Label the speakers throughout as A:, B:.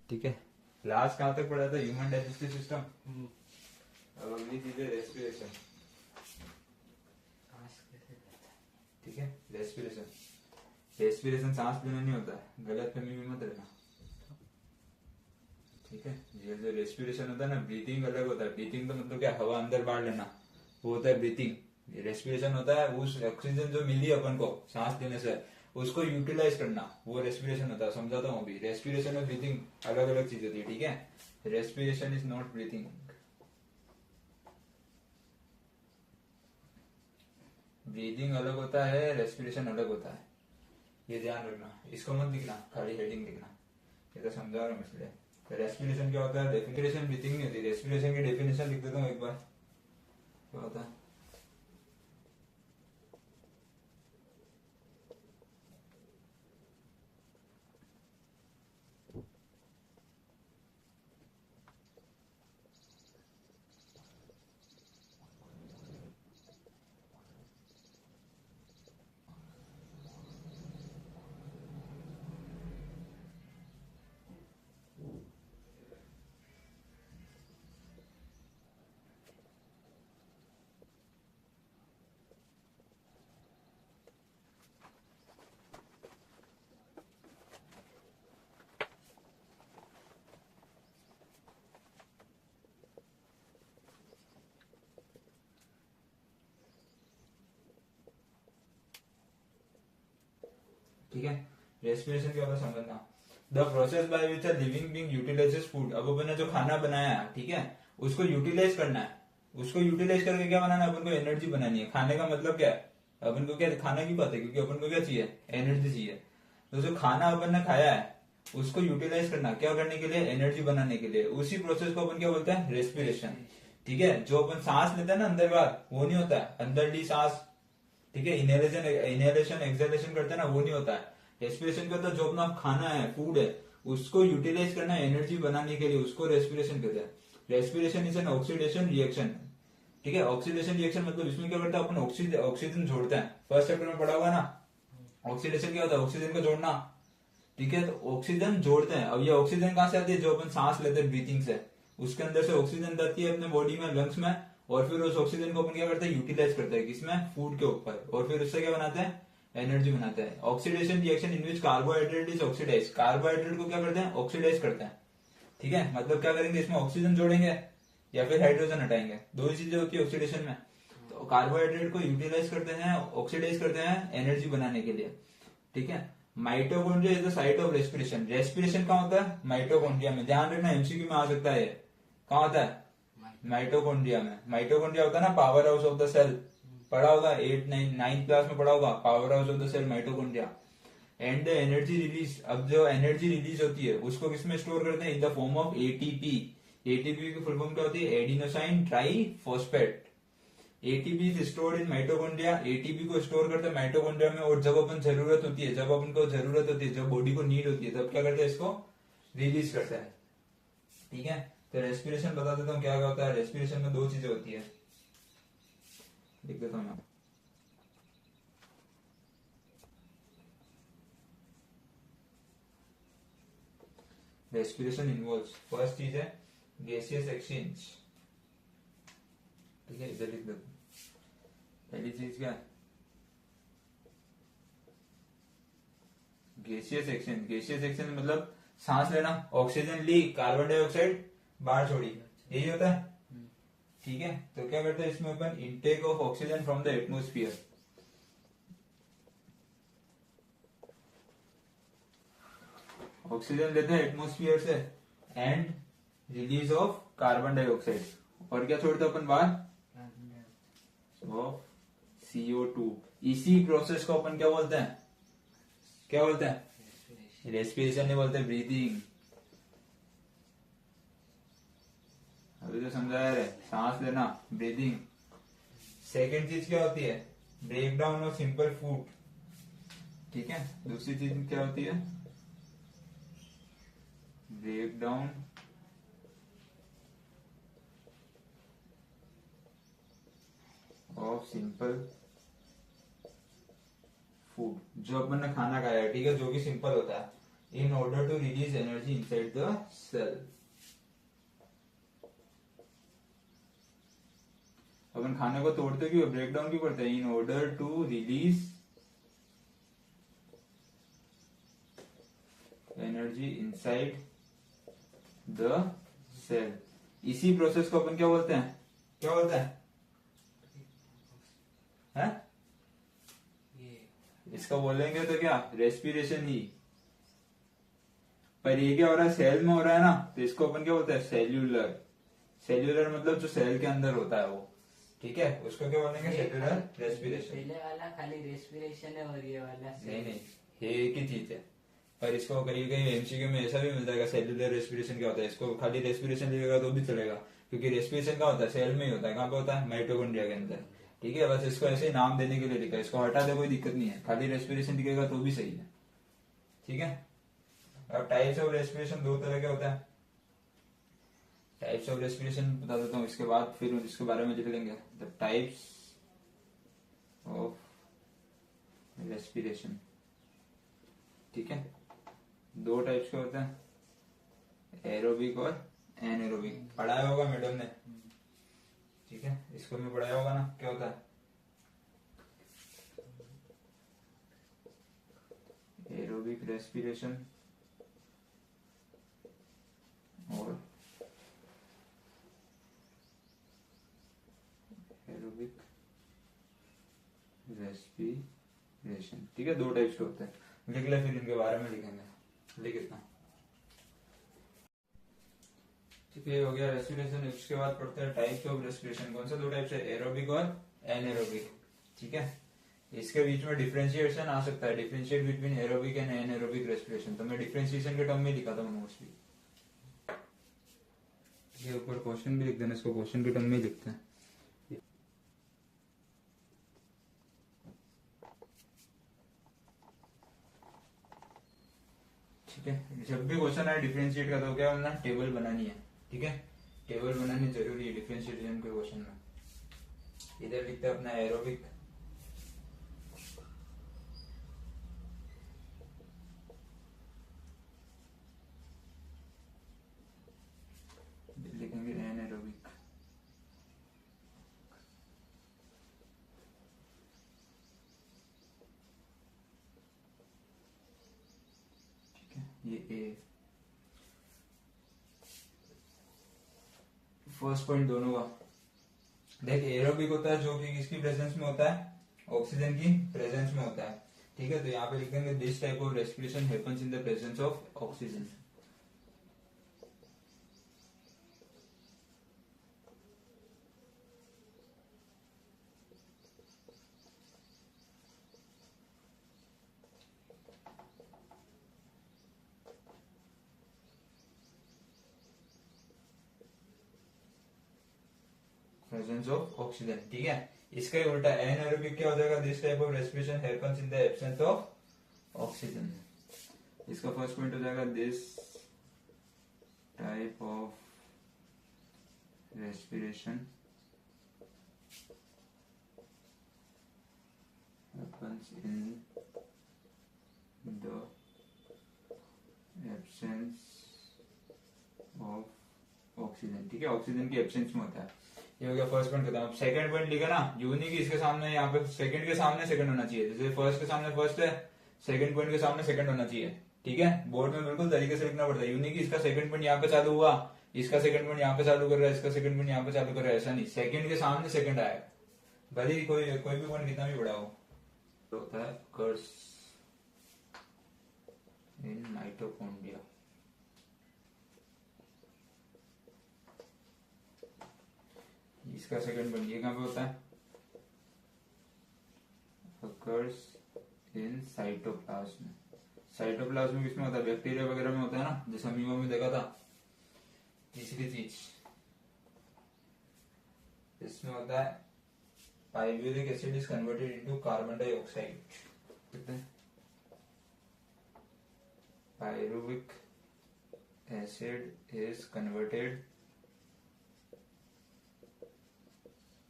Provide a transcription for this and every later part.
A: ठीक है। लास्ट कहाँ तक पढ़ा था? Human digestive system. अब अगली चीज है रेस्पिरेशन। ठीक है, रेस्पिरेशन। रेस्पिरेशन सांस लेना नहीं होता है, गलत फहमी में मत रहना। ठीक है, ये जो रेस्पिरेशन होता है ना, ब्रीथिंग अलग होता है। ब्रीथिंग तो मतलब क्या, हवा अंदर बाहर लेना, वो होता है ब्रीथिंग। रेस्पिरेशन होता है उस ऑक्सीजन जो मिली अपन को सांस लेने से, उसको यूटिलाइज करना, वो रेस्पिरेशन होता है। समझाता हूँ अभी। रेस्पिरेशन और ब्रीथिंग अलग अलग चीज होती है। ठीक है, respiration is not breathing. Breathing अलग होता है, रेस्पिरेशन अलग होता है, ये ध्यान रखना। इसको मत लिखना, खाली हेडिंग लिखना, ये तो समझा रहा हूँ इसलिए। रेस्पिरेशन क्या होता है? डेफिनेशन ब्रीथिंग नहीं होती, रेस्पिरेशन की डेफिनेशन लिख देता हूँ एक बार। क्या होता है? ठीक है, रेस्पिरेशन क्या होता है समझना। The process by which a living being utilises food. अब अपन ने जो खाना बनाया है, ठीक है, उसको यूटिलाइज करना है। उसको यूटिलाइज करके क्या बनाना है? अपन को एनर्जी बनानी है। खाने का मतलब क्या है? अपन को क्या खाना की बात है, क्योंकि अपन को क्या चाहिए? एनर्जी चाहिए। तो जो खाना अपन ने खाया है, उसको यूटिलाइज करना, क्या करने के लिए? एनर्जी बनाने के लिए। उसी प्रोसेस को अपन क्या बोलते हैं? रेस्पिरेशन। ठीक है, जो अपन सांस लेते हैं ना अंदर बाहर, वो नहीं होता है अंदर ली सांस। ठीक है, इनहेलेशन एक्सहेलेशन करते हैं ना, वो नहीं होता है। रेस्पिरेशन का तो जो अपना खाना है, फूड है, उसको यूटिलाइज करना है एनर्जी बनाने के लिए, उसको रेस्पिरेशन कहते हैं। Respiration is an oxidation reaction. ठीक है, ऑक्सीडेशन रिएक्शन मतलब इसमें क्या करता है? अपन ऑक्सीजन जोड़ते हैं। फर्स्ट चैप्टर में पढ़ा हुआ ना, ऑक्सीडेशन क्या होता है? ऑक्सीजन को जोड़ना। ठीक है, तो ऑक्सीजन जोड़ते हैं। अब ये ऑक्सीजन कहाँ से आती है? जो अपन सांस लेते हैं ब्रीथिंग से, उसके अंदर से ऑक्सीजन जाती है अपने बॉडी में, लंग्स में, और फिर उस ऑक्सीजन को अपन क्या करते हैं? यूटिलाइज करते हैं। किसमें? फूड के ऊपर। और फिर उससे क्या बनाते हैं? एनर्जी बनाते हैं। Oxidation reaction in which carbohydrate is oxidise. Carbohydrate को क्या करते हैं? ऑक्सीडाइज करते हैं। ठीक है, मतलब क्या करेंगे? इसमें ऑक्सीजन जोड़ेंगे या फिर हाइड्रोजन हटाएंगे, दो ही चीजें होती है ऑक्सीडेशन में। तो कार्बोहाइड्रेट को यूटिलाइज करते हैं, ऑक्सीडाइज करते हैं एनर्जी बनाने के लिए। ठीक है, mitochondria is the site of respiration. Respiration कहाँ होता है? माइटोकॉन्ड्रिया में। ध्यान रखना, एमसीक्यू में आ सकता है। कहाँ होता है? माइटोकॉन्ड्रिया में। माइटोकॉन्ड्रिया होता है ना, power house of the cell. पढ़ा होगा 8 9 क्लास में, पढ़ा होगा power house of the cell, mitochondria. And the energy release. अब जो एनर्जी रिलीज होती है, उसको किसमें स्टोर करते हैं? In the form of ATP. ATP की फुल फॉर्म क्या होती है? Adenosine try phosphate. ATP is stored in mitochondria. ATP को स्टोर करते हैं माइटोकॉन्ड्रिया में, और जब अपन जरूरत होती है, जब अपन को जरूरत होती है, जब बॉडी को नीड होती है, तब क्या करते हैं? इसको रिलीज करता है। ठीक है, तो रेस्पिरेशन बता देता हूँ क्या क्या होता है। रेस्पिरेशन में दो चीजें होती है, लिख देता हूँ मैं। रेस्पिरेशन इन्वॉल्व्स, फर्स्ट चीज है गैसियस एक्सचेंज। ठीक है, इधर लिख देता हूँ। पहली चीज क्या है? Gaseous exchange. गैसियस एक्सचेंज मतलब सांस लेना, ऑक्सीजन ली, कार्बन डाइऑक्साइड बाहर छोड़ी, यही होता है। ठीक है, तो क्या करते हैं इसमें अपन? Intake of oxygen from the atmosphere. Oxygen लेते हैं एटमोस्फियर से, and release of carbon dioxide. और क्या छोड़ते हैं अपन बाहर? Of CO2। इसी प्रोसेस को अपन क्या बोलते हैं? क्या बोलते हैं? रेस्पिरेशन नहीं बोलते, ब्रीदिंग। अभी तो समझाया है, सांस लेना, ब्रीदिंग। सेकेंड चीज क्या होती है? Break down of simple food. ठीक है, दूसरी चीज क्या होती है? Break down of simple food. जो अपन ने खाना खाया है, ठीक है, जो कि सिंपल होता है, in order to release energy inside the cell. अपन खाने को तोड़ते क्यों, ब्रेक डाउन क्यों करते हैं? In order to release energy inside the cell. इसी प्रोसेस को अपन क्या बोलते हैं, क्या बोलते हैं? है? इसका बोलेंगे तो क्या, रेस्पिरेशन ही। पर ये क्या हो रहा है, सेल में हो रहा है ना, तो इसको अपन क्या बोलते हैं, सेल्यूलर। सेल्यूलर मतलब जो सेल के अंदर होता है वो, ठीक है, उसको क्या बोलेंगे, सेल्यूलर रेस्पिरेशन।
B: पहले वाला खाली रेस्पिरेशन है और ये वाला
A: नहीं, ये एक ही चीज है। पर इसको करीब कहीं एमसीक्यू में ऐसा भी मिल जाएगा, सेल्यूलर रेस्पिरेशन क्या होता है। इसको खाली रेस्पिरेशन लिखेगा तो भी चलेगा, क्योंकि रेस्पिरेशन क्या होता है, सेल में ही होता है। कहाँ पे होता है, माइटोकॉन्ड्रिया के अंदर, ठीक है। बस इसको ऐसे ही नाम देने के लिए लिखा है, इसको हटा दे कोई दिक्कत नहीं है, खाली रेस्पिरेशन लिखेगा तो भी सही है, ठीक है। अब टाइप्स ऑफ रेस्पिरेशन दो तरह के होता है। टाइप्स ऑफ रेस्पिरेशन बता देता हूँ, इसके बाद फिर इसके बारे में लिख लेंगे। द टाइप्स ऑफ रेस्पिरेशन, ठीक है। दो टाइप्स के होते हैं, एरोबिक और एनएरोबिक। पढ़ाया होगा मैडम ने, ठीक है, इसको भी पढ़ाया होगा ना। क्या होता है एरोबिक रेस्पिरेशन और एरोबिक रेस्पिरेशन, ठीक है। दो टाइप्स के होते हैं, लिख ले, फिर इनके बारे में लिखेंगे। लिख इतना, ठीक है, हो गया रेस्पिरेशन। इसके बाद पढ़ते हैं टाइप्स ऑफ रेस्पिरेशन। कौन सा दो टाइप्स है, एरोबिक और एनएरोबिक, ठीक है। इसके बीच में डिफरेंशिएशन आ सकता है, differentiate between aerobic and anaerobic respiration. तो मैं डिफरेंशिएशन के टर्म में लिखा था मोस्टली। ये ऊपर क्वेश्चन भी लिख देना, इसको क्वेश्चन के टर्म में लिखते हैं, ठीक है। जब भी क्वेश्चन आए डिफरेंशिएट का, तो क्या करना, टेबल बनानी है, ठीक है। टेबल बनानी जरूरी है डिफरेंशिएशन के क्वेश्चन में। इधर लिखते हैं अपना एरोबिक, लिखेंगे एनएरोबिक, ठीक है। ये ए फर्स्ट पॉइंट दोनों का देख। एरोबिक होता है जो कि किसकी प्रेजेंस में होता है, ऑक्सीजन की प्रेजेंस में होता है, ठीक है। तो यहाँ पे लिख देंगे this type of respiration happens in the presence of oxygen. Presence of oxygen, ठीक है। इसका ही उल्टा एनएरोबिक क्या हो जाएगा, this type of respiration happens in the absence of oxygen. इसका फर्स्ट पॉइंट हो जाएगा this type of respiration happens in the absence of oxygen, ठीक है। ऑक्सीजन की एब्सेंस में होता है। ये हो गया फर्स्ट पॉइंट खत्म। अब सेकंड पॉइंट लिखा ना, यूनिक इसके सामने, यहाँ पे सेकंड के सामने सेकंड होना चाहिए। जैसे फर्स्ट के सामने फर्स्ट है, सेकंड पॉइंट के सामने सेकंड होना चाहिए, ठीक है। बोर्ड में बिल्कुल तरीके से लिखना पड़ता है। यूनिक इसका सेकंड पॉइंट यहाँ पे चालू हुआ, इसका सेकंड पॉइंट यहाँ पे चालू कर रहा है, इसका सेकंड पॉइंट यहाँ पे चालू कर रहा है, ऐसा नहीं। सेकंड के सामने सेकंड आएगा, भले ही कोई भी पॉइंट कितना भी बड़ा हो। तो होता है कर्स इन माइटोकॉन्ड्रिया, इसका सेकंड पॉइंट ये कहां पे होता है, occurs in साइटोप्लाज्म। साइटोप्लाज्म किसमें होता है, बैक्टीरिया वगैरह में होता है ना, जैसे अमीबा में देखा था। तीसरी चीज इसमें होता है pyruvic acid is converted into carbon dioxide. Pyruvic acid is converted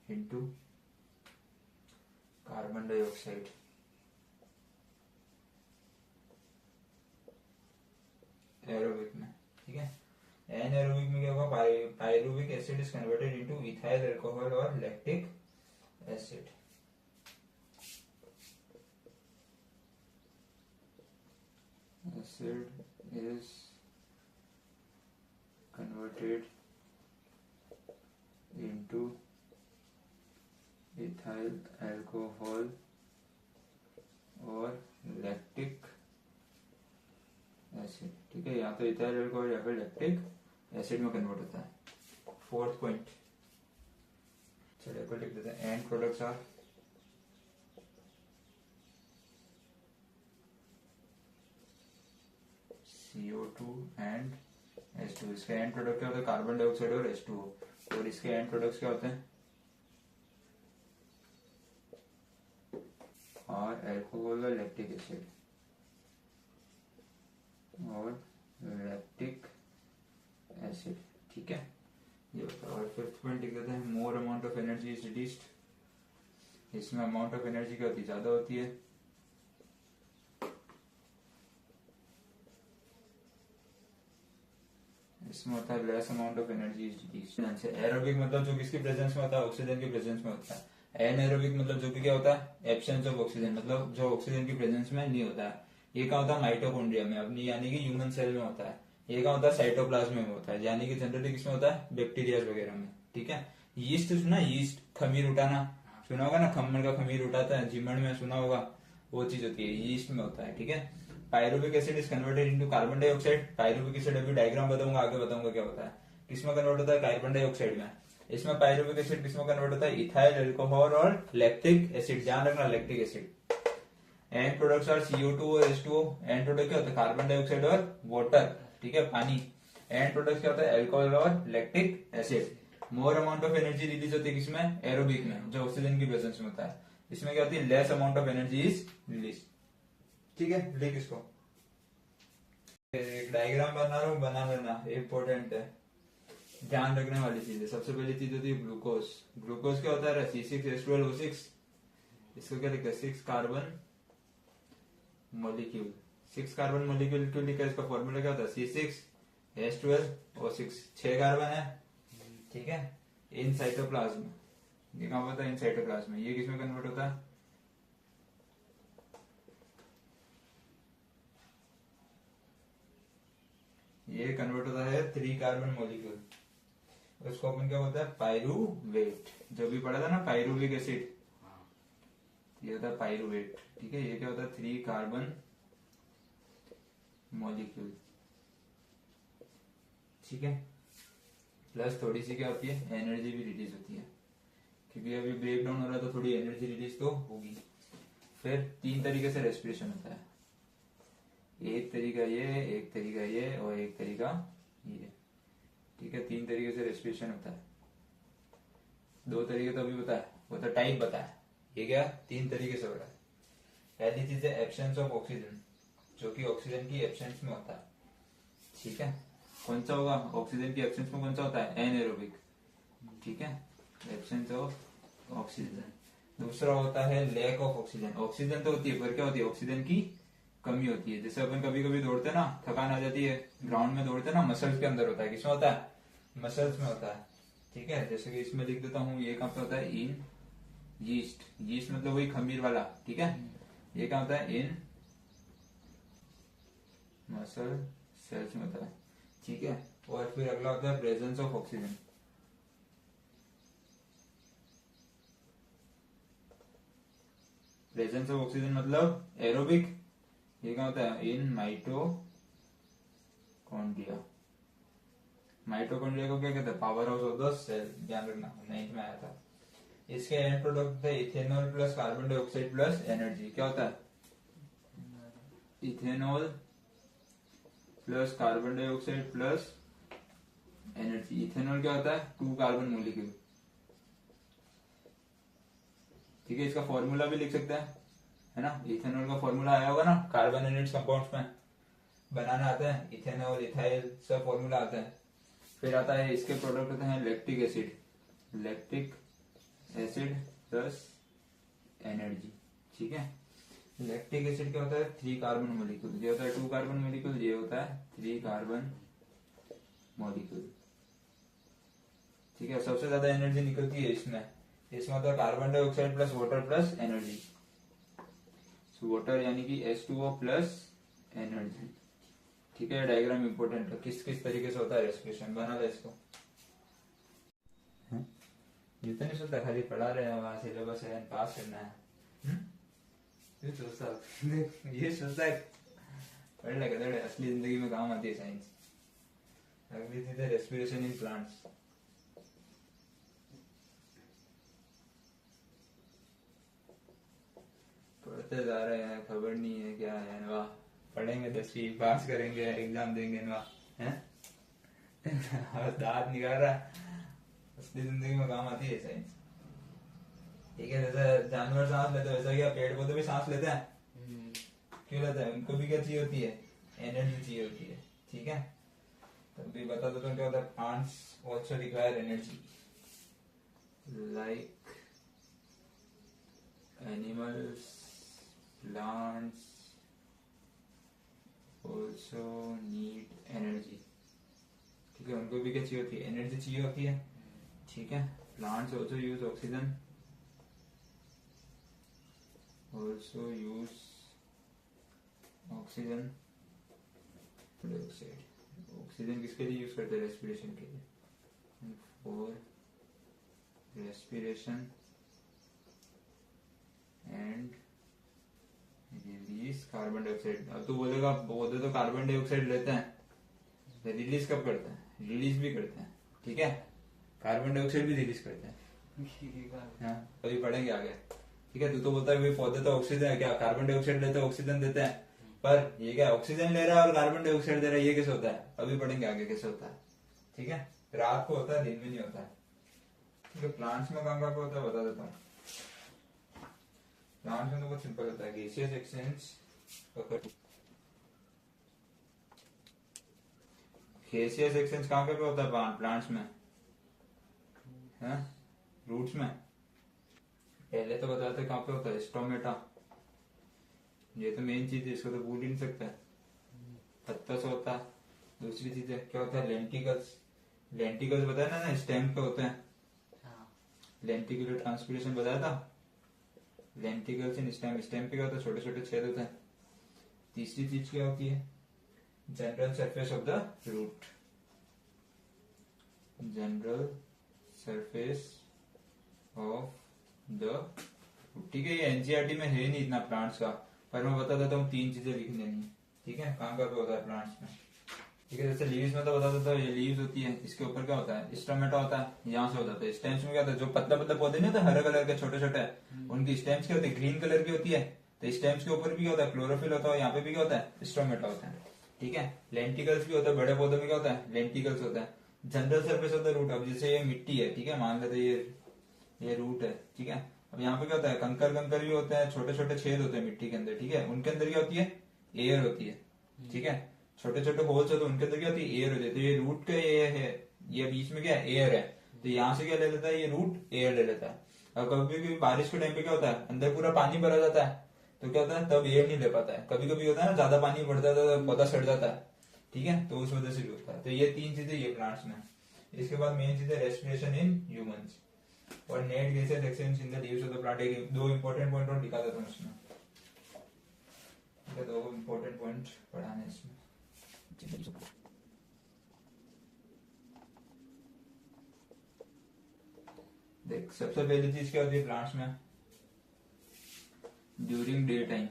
A: into carbon dioxide. Aerobic में, ठीक है। एनएरोबिक में क्या होगा, pyruvic acid is converted into ethyl alcohol और lactic acid. Acid is converted into ethyl alcohol और lactic acid, ठीक है। यहाँ तो इथाइल अल्कोहल या फिर लैक्टिक एसिड में कन्वर्ट होता है। फोर्थ पॉइंट, चलिए को लिख देते हैं। End products are CO2 and H2। इसके एंड प्रोडक्ट क्या होता है, कार्बन डाइऑक्साइड और H2O। और इसके एंड प्रोडक्ट्स क्या होते हैं, और अल्कोहल और लैक्टिक एसिड और लैक्टिक एसिड, ठीक है। ये होता है। और फिफ्थ पॉइंट लिख देते हैं, more amount of energy is reduced. इसमें अमाउंट ऑफ एनर्जी क्या होती है, ज्यादा होती है। इसमें होता है less amount of energy is reduced. Aerobic मतलब जो किसकी प्रेजेंस में होता है, ऑक्सीजन की प्रेजेंस में होता है। एनएरोबिक मतलब जो कि क्या होता है, एब्सेंस ऑफ ऑक्सीजन, मतलब जो ऑक्सीजन की प्रेजेंस में नहीं होता है। ये क्या होता है, माइटोकॉन्ड्रिया में अपनी, यानी कि ह्यूमन सेल में होता है। ये क्या होता है, साइटोप्लाज्म में होता है, यानी कि जनरली किसमें होता है, बैक्टीरिया वगैरह में, ठीक है। यीस्ट सुना, यीस्ट खमीर उठाना सुना होगा ना, खम्मन का खमीर उठाता है, जीमण में सुना होगा, वो चीज होती है, यीस्ट में होता है, ठीक है। Pyruvic acid is converted into carbon dioxide. Pyruvic acid अभी डायग्राम बताऊंगा, आगे बताऊंगा क्या होता है। किसमें कन्वर्ट होता है, कार्बन डाइऑक्साइड में। इसमें पायरुविक एसिड किसमें कन्वर्ट होता है, इथाइल अल्कोहल और लैक्टिक एसिड, ध्यान रखना lactic acid. End products are CO2 और H2O। एंड प्रोडक्ट क्या होता है, कार्बन डाइऑक्साइड और वाटर, ठीक है, पानी। एंड प्रोडक्ट क्या होता है, अल्कोहल और lactic acid. More amount of energy release होती है किसमें, एरोबिक में, जो ऑक्सीजन की प्रेजेंस में होता है। इसमें क्या होती है, less amount of energy is release, ठीक है। लिख इसको, एक डायग्राम बना रहा हूं, बना लेना, इंपॉर्टेंट है, ध्यान रखने वाली चीज है। सबसे पहली चीज होती है ग्लूकोज। ग्लूकोज क्या होता है, C6H12O6। इसको क्या लिखा है, 6 कार्बन मॉलिक्यूल। 6 कार्बन मॉलिक्यूल क्यों लिखा है, इसका फॉर्मूला क्या होता है, C6H12O6। 6 कार्बन है, ठीक है, इन साइटोप्लाज्म। ये कहां होता है, इन साइटोप्लाज्म। ये किसमें कन्वर्ट होता है, ये कन्वर्ट होता है 3 कार्बन मॉलिक्यूल। उसको अपन क्या होता है, पायरुवेट। जो भी पढ़ा था ना, पायरुविक एसिड, ये होता है पायरुवेट, ठीक है। ये क्या होता है, 3 कार्बन मॉलिक्यूल, ठीक है। प्लस थोड़ी सी क्या होती है, एनर्जी भी रिलीज होती है, क्योंकि अभी ब्रेक डाउन हो रहा है तो थोड़ी एनर्जी रिलीज तो होगी। फिर 3 तरीके से रेस्पिरेशन होता है, एक तरीका ये, एक तरीका ये, और एक तरीका ये, ठीक है। 3 तरीके से रेस्पिरेशन होता है। 2 तरीके तो अभी बताया, वो तो टाइप बताया, ये क्या 3 तरीके से हो रहा है। पहली चीज है एब्सेंस ऑफ ऑक्सीजन, जो कि ऑक्सीजन की एब्सेंस में होता है, ठीक है। कौन सा होगा, ऑक्सीजन की एब्सेंस में कौन सा होता है, एनएरोबिक, ठीक है, एब्सेंस ऑफ ऑक्सीजन। दूसरा होता है लैक ऑफ ऑक्सीजन। ऑक्सीजन तो होती है, पर क्या होती है, ऑक्सीजन की कमी होती है। जैसे अपन कभी कभी दौड़ते हैं ना, थकान आ जाती है, ग्राउंड में दौड़ते हैं ना, मसल्स के अंदर होता है, किसमें होता है, मसल्स में होता है, ठीक है। जैसे कि इसमें लिख देता हूँ, ये कहाँ पे होता है, इन यीस्ट। यीस्ट मतलब वही खमीर वाला, ठीक है। ये क्या होता है, इन मसल सेल्स में होता है, ठीक है। और फिर अगला होता है presence of oxygen. Presence of oxygen मतलब एरोबिक। ये क्या होता है, इन माइटोकॉन्ड्रिया। माइटोकॉन्ड्रिया को क्या कहते हैं, power house of the cell, ध्यान रखना, 9th में आया था। इसके एंड प्रोडक्ट है ethanol plus carbon dioxide plus energy. क्या होता है, ethanol plus carbon dioxide plus energy. Ethanol क्या होता है, 2 कार्बन मोलिक्यूल, ठीक है। इसका फॉर्मूला भी लिख सकते हैं, है ना। इथेनॉल का फॉर्मूला आया होगा ना, कार्बन एंड इट्स कंपाउंड्स में बनाना आता है, इथेनॉल इथाइल सब फॉर्मूला आता है। फिर आता है, इसके प्रोडक्ट होते हैं lactic acid. Lactic acid plus energy, ठीक है। लैक्टिक एसिड क्या होता है? 3 कार्बन मॉलिक्यूल। ये होता है 2 कार्बन मॉलिक्यूल, ये होता है 3 कार्बन मॉलिक्यूल। ठीक है, सबसे ज्यादा एनर्जी निकलती है इसमें होता है carbon dioxide plus water plus energy. Water यानी कि H2O प्लस एनर्जी। ठीक है, डायग्राम इंपॉर्टेंट है, किस किस तरीके से होता है रेस्पिरेशन, बना ले इसको। ये तो नहीं सोचता खाली पढ़ा रहे हैं, वहां सिलेबस है, पास करना है। ये सोचता है पढ़ ले गधेड़े, असली जिंदगी में काम आती है साइंस। अगली चीज है रेस्पिरेशन इन प्लांट्स। पढ़ते जा रहे हैं, खबर नहीं है क्या है, वाह पढ़ेंगे 10वीं पास करेंगे, एग्जाम देंगे, वाह हैं। दांत निकाल रहा है, असली जिंदगी में काम आती है साइंस। ठीक है, जैसे जानवर सांस लेते हैं वैसा क्या पेड़ पौधे भी सांस लेते हैं? क्यों लेते हैं? उनको भी क्या चाहिए होती है? एनर्जी चाहिए होती है। ठीक है, तब भी बता देता हूँ क्या होता है। Plants also require energy like animals, plants also need energy. ठीक है, उनको भी क्या चाहिए होती है? एनर्जी चाहिए होती है। ठीक है, plants also use oxygen, also use oxygen dioxide. Oxygen किसके लिए यूज करते हैं? रेस्पिरेशन के लिए। For respiration and release carbon dioxide. अब तो बोलेगा पौधे तो कार्बन डाइऑक्साइड लेते हैं, तो रिलीज कब करते हैं? रिलीज भी करते हैं। ठीक है, कार्बन डाइऑक्साइड भी रिलीज करते हैं। हाँ, अभी पढ़ेंगे आगे। ठीक है, तू तो बोलता है भाई पौधे तो ऑक्सीजन है, क्या कार्बन डाइऑक्साइड लेते हैं, ऑक्सीजन देते हैं, पर ये क्या ऑक्सीजन ले रहा है और कार्बन डाइऑक्साइड दे रहा है, ये कैसे होता है? अभी पढ़ेंगे आगे कैसे होता है। ठीक है, रात को होता है, दिन में नहीं होता है। ठीक है, प्लांट्स में कहाँ कहाँ पे होता है बता देता हूँ। प्लांट्स में तो बहुत सिंपल होता है, गैसियस एक्सचेंज। गैसियस एक्सचेंज कहाँ पे होता है प्लांट्स में? रूट्स में। पहले तो बताते कहाँ पे होता है? स्टोमेटा। ये तो मेन चीज है, इसको तो भूल ही नहीं सकता। पत्ता से होता है। दूसरी चीज है क्या होता है? लेंटिकल्स। लेंटिकल्स बताया ना, स्टेम पे होते हैं। लेंटिकुलर ट्रांसपिरेशन बताया था। लेंटिकल्स इन स्टेम। स्टेम पे क्या होता है? छोटे छोटे छेद होते हैं। तीसरी चीज क्या होती है? General surface of the root. General surface of the. ठीक है, ये एनसीईआरटी में है नहीं इतना प्लांट्स का, पर मैं बता देता हूँ 3 चीजें लिख लेनी है। ठीक है, कहाँ कहाँ पे होता है प्लांट्स में। ठीक है, जैसे लीव्स में तो बता देता हूँ, ये लीव्स होती है, इसके ऊपर क्या होता है? स्टोमेटा होता है, यहाँ से होता है। स्टेम्स में क्या होता है? जो पतला पतला पौधे नहीं होते हरे कलर के छोटे छोटे, उनकी स्टेम्स क्या होती है? ग्रीन कलर की होती है। तो स्टेम्स के ऊपर भी क्या होता है? क्लोरोफिल होता है, यहाँ पे भी क्या होता है? स्टोमेटा होता है। ठीक है, लेंटिकल्स भी होता है, बड़े पौधों में क्या होता है? लेंटिकल्स होता है। General surface of the root. अब जैसे ये मिट्टी है, ठीक है, मान लेते ये रूट है। ठीक है, अब यहाँ पे क्या होता है? कंकर कंकर भी होते हैं, छोटे छोटे छेद होते हैं मिट्टी के अंदर। ठीक है, उनके अंदर क्या होती है? एयर होती है। ठीक है, छोटे छोटे होल्स होते हैं, उनके अंदर क्या होती है? एयर होती है। तो ये रूट का ये है, ये बीच में क्या है? एयर है। तो यहाँ से क्या ले लेता है? ये रूट एयर ले लेता है। और कभी कभी बारिश के टाइम पे क्या होता है? अंदर पूरा पानी भरा जाता है, तो क्या होता है? तब एयर नहीं ले पाता है। कभी कभी होता है ना, ज्यादा पानी बढ़ जाता है तो पौधा सड़ जाता है। ठीक है, तो उस वजह से भी होता है। तो ये 3 चीजें ये प्लांट्स में। इसके बाद मेन चीज है रेस्पिरेशन इन ह्यूमंस और net gases exchange in the leaves of the plant. एक 2 इंपॉर्टेंट पॉइंट और दिखा देता हूँ इसमें। 2 इंपॉर्टेंट पॉइंट पढ़ाने इसमें। देख, सबसे पहली चीज क्या होती है प्लांट्स में? ड्यूरिंग डे टाइम,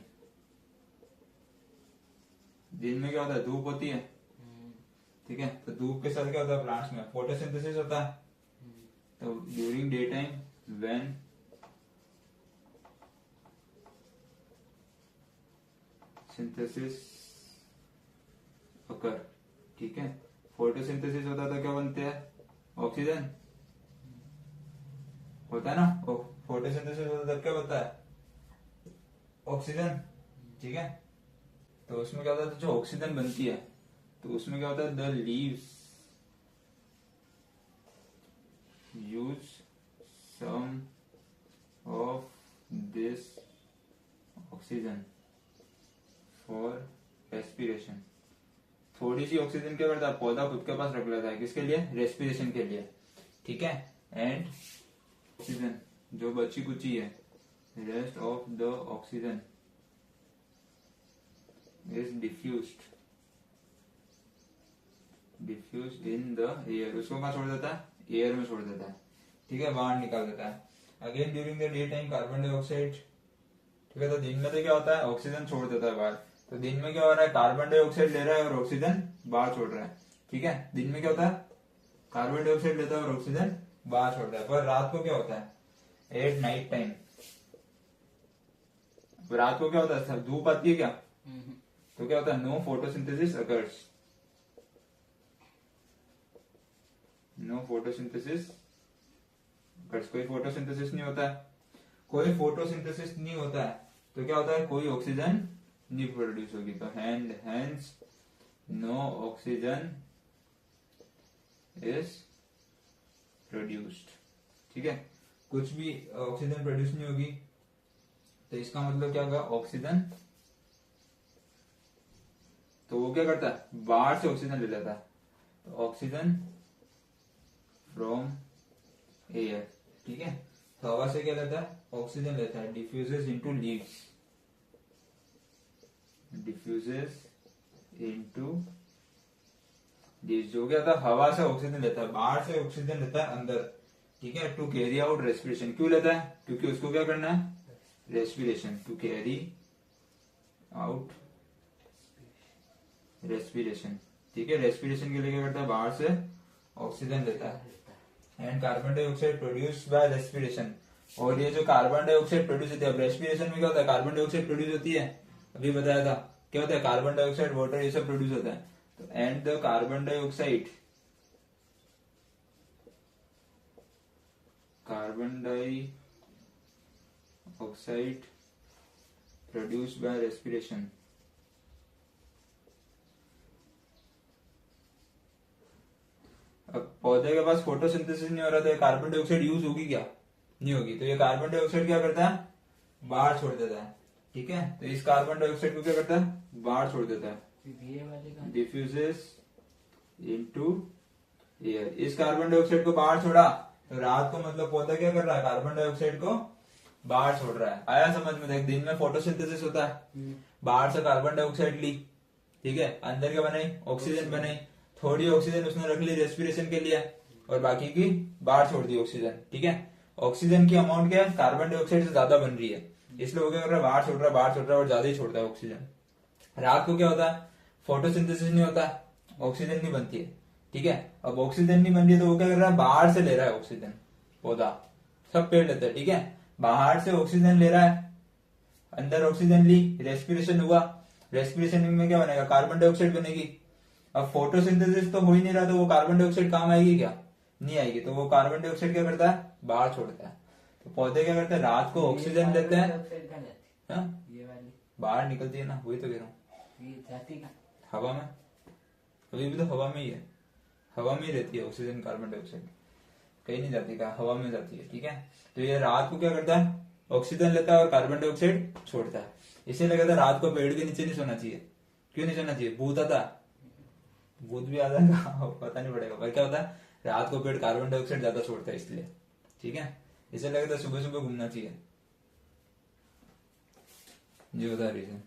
A: दिन में क्या होता है? धूप होती है। ठीक है, तो धूप के साथ क्या होता है प्लांट्स में? फोटोसिंथेसिस होता है। तो during day time when synthesis occur. ठीक है, फोटोसिंथेसिस होता है तो क्या बनते हैं? ऑक्सीजन होता है ना। फोटोसिंथेसिस होता है तब क्या होता है? ऑक्सीजन। ठीक है, तो उसमें क्या होता है? तो जो ऑक्सीजन बनती है, तो उसमें क्या होता है? The leaves use some of this oxygen for respiration. थोड़ी सी ऑक्सीजन क्या करता है, पौधा खुद के पास रख लेता है, किसके लिए, रेस्पिरेशन के लिए, ठीक है। एंड ऑक्सीजन जो बची कुची है, rest of the oxygen is diffused in the air. उसको कहाँ छोड़ देता है, एयर में छोड़ देता है, ठीक है, बाहर निकाल देता है। Again during the day time carbon dioxide, ठीक है। तो दिन में तो क्या होता है, ऑक्सीजन छोड़ देता है बाहर। तो दिन में क्या हो रहा है, कार्बन डाइऑक्साइड ले रहा है और ऑक्सीजन बाहर छोड़ रहा है, ठीक है। दिन में क्या होता है, कार्बन डाइऑक्साइड लेता है और ऑक्सीजन बाहर छोड़ रहा है। पर रात को क्या होता है, एट नाइट टाइम, रात को क्या होता है, धूप आती है क्या, तो क्या होता है, no photosynthesis occurs, no photosynthesis occurs, कोई फोटोसिंथेसिस नहीं होता है, कोई फोटोसिंथेसिस नहीं होता है, तो क्या होता है, कोई ऑक्सीजन नहीं प्रोड्यूस होगी। तो hence no oxygen is produced, ठीक है, कुछ भी ऑक्सीजन प्रोड्यूस नहीं होगी। तो इसका मतलब क्या होगा, ऑक्सीजन, तो वो क्या करता है, बाहर से ऑक्सीजन ले लेता है। तो ऑक्सीजन फ्रॉम एयर, ठीक है, तो हवा से क्या लेता है, ऑक्सीजन लेता है, diffuses into leaves, diffuses into leaves. जो क्या था, हवा से ऑक्सीजन लेता है, बाहर से ऑक्सीजन लेता है अंदर, ठीक है, टू कैरी आउट रेस्पिरेशन। क्यों लेता है, क्योंकि उसको क्या करना है, respiration, to carry out respiration, ठीक है। रेस्पिरेशन के लिए क्या करता है, बाहर से ऑक्सीजन लेता है। And carbon dioxide produce by respiration, और ये जो कार्बन डाइऑक्साइड प्रोड्यूस होती है, अब रेस्पिरेशन में क्या होता है, कार्बन डाइऑक्साइड प्रोड्यूस होती है, अभी बताया था, क्या होता है, कार्बन डाइऑक्साइड, वाटर, ये सब प्रोड्यूस होता है। तो and the carbon dioxide produce by respiration, अब पौधे के पास फोटोसिंथेसिस नहीं हो रहा, तो ये कार्बन डाइऑक्साइड यूज होगी क्या, नहीं होगी। तो ये कार्बन डाइऑक्साइड क्या करता है, बाहर छोड़ देता है, ठीक है। तो इस कार्बन डाइऑक्साइड को क्या करता है, बाहर छोड़ देता है, डिफ्यूजेस इनटू एयर। इस कार्बन डाइऑक्साइड को बाहर छोड़ा, तो रात को मतलब पौधा क्या कर रहा है, कार्बन डाइऑक्साइड को बाहर छोड़ रहा है। आया समझ में, देख, दिन में फोटोसिंथेसिस होता है, बाहर से कार्बन डाइऑक्साइड ली, ठीक है, अंदर क्या बनाई, ऑक्सीजन बनाई, थोड़ी ऑक्सीजन उसने रख ली रेस्पिरेशन के लिए, और बाकी की बाहर छोड़ दी ऑक्सीजन, ठीक है। ऑक्सीजन की अमाउंट क्या है, कार्बन डाइऑक्साइड से ज्यादा बन रही है, इसलिए वो क्या कर रहा है, बाहर छोड़ रहा है, बाहर छोड़ रहा है, और ज्यादा ही छोड़ता है ऑक्सीजन। रात को क्या होता है, फोटोसिंथेसिस नहीं होता, ऑक्सीजन नहीं बनती है, ठीक है। अब ऑक्सीजन नहीं बन रही है, तो वो क्या कर रहा है, बाहर से ले रहा है ऑक्सीजन, पौधा, सब पेड़ लेते हैं, ठीक है, बाहर से ऑक्सीजन ले रहा है, अंदर ऑक्सीजन ली, रेस्पिरेशन हुआ, रेस्पिरेशन में क्या बनेगा, कार्बन डाइऑक्साइड बनेगी। अब फोटोसिंथेसिस तो हो ही नहीं रहा, तो वो कार्बन डाइऑक्साइड काम आएगी क्या, नहीं आएगी। तो वो कार्बन डाइऑक्साइड क्या करता है, बाहर छोड़ता है। तो पौधे क्या करते हैं, रात को ऑक्सीजन लेते हैं, हाँ?
B: ये वाली
A: बाहर निकलती है ना, वही तो कह रहा हूँ,
B: ये जाती का
A: हवा में, अभी भी तो हवा में ही है, हवा में ही रहती है ऑक्सीजन, कार्बन डाइऑक्साइड कहीं नहीं जाती, का हवा में जाती है, ठीक है। तो ये रात को क्या करता है, ऑक्सीजन लेता है और कार्बन डाइऑक्साइड छोड़ता है। इसे लगा था रात को पेड़ के नीचे नहीं सोना चाहिए, क्यों नहीं सोना चाहिए, भूत आता, भूत भी आता है पता नहीं पड़ेगा, पर क्या होता है, रात को पेड़ कार्बन डाइऑक्साइड ज्यादा छोड़ता है, इसलिए, ठीक है। इसे लगा था सुबह सुबह घूमना चाहिए, ये बता रीजन।